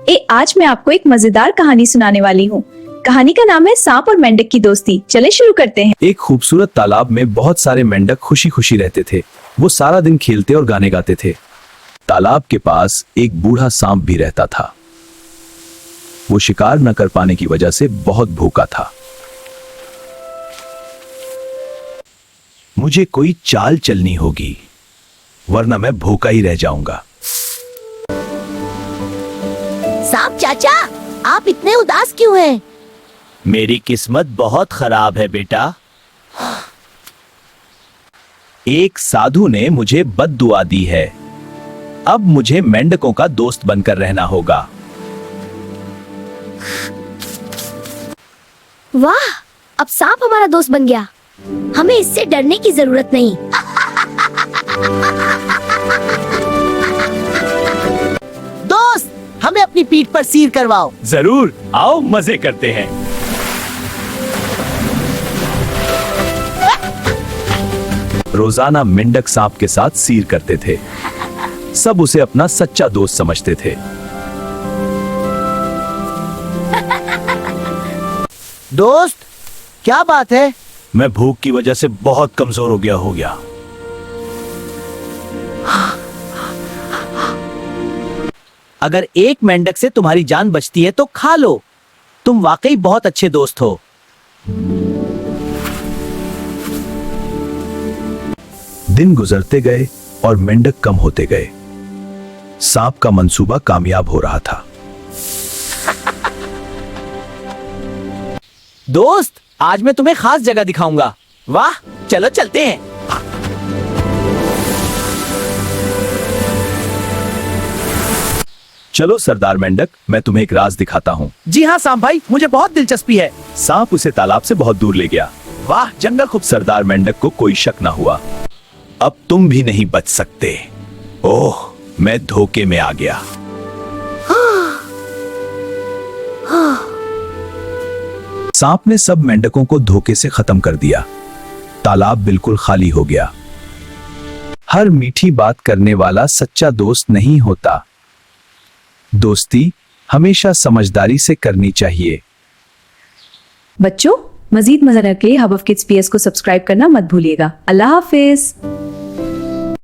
आज मैं आपको एक मजेदार कहानी सुनाने वाली हूँ। कहानी का नाम है सांप और मेंढक की दोस्ती। चले शुरू करते हैं। एक खूबसूरत तालाब में बहुत सारे मेंढक खुशी खुशी रहते थे। वो सारा दिन खेलते और गाने गाते थे। तालाब के पास एक बूढ़ा सांप भी रहता था। वो शिकार न कर पाने की वजह से बहुत भूखा था। मुझे कोई चाल चलनी होगी, वरना मैं भूखा ही रह जाऊंगा। सांप चाचा, आप इतने उदास क्यों हैं? मेरी किस्मत बहुत खराब है बेटा। एक साधु ने मुझे बद्दुआ दी है। अब मुझे मेंढकों का दोस्त बनकर रहना होगा। वाह, अब सांप हमारा दोस्त बन गया। हमें इससे डरने की जरूरत नहीं। दोस्त, हमें अपनी पीठ पर सीर करवाओ। जरूर, आओ मजे करते हैं। रोजाना मेंढक सांप के साथ सीर करते थे। सब उसे अपना सच्चा दोस्त समझते थे। दोस्त, क्या बात है? मैं भूख की वजह से बहुत कमजोर हो गया। अगर एक मेंढक से तुम्हारी जान बचती है तो खा लो। तुम वाकई बहुत अच्छे दोस्त हो। दिन गुजरते गए और मेंढक कम होते गए। सांप का मंसूबा कामयाब हो रहा था। दोस्त, आज मैं तुम्हें खास जगह दिखाऊंगा। वाह, चलो चलते हैं। चलो सरदार मेंढक, मैं तुम्हें एक राज दिखाता हूँ। जी हाँ सांप भाई, मुझे बहुत दिलचस्पी है। सांप उसे तालाब से बहुत दूर ले गया। वाह, जंगल खूब। सरदार मेंढक को कोई शक न हुआ। अब तुम भी नहीं बच सकते। ओह, मैं धोखे में आ गया। सांप ने सब मेंढकों को धोखे से खत्म कर दिया। तालाब बिल्कुल खाली हो गया। हर मीठी बात करने वाला सच्चा दोस्त नहीं होता। दोस्ती हमेशा समझदारी से करनी चाहिए। बच्चों, मजीद मज़े के लिए हब ऑफ किड्स PS को सब्सक्राइब करना मत भूलिएगा। अल्लाह हाफिज।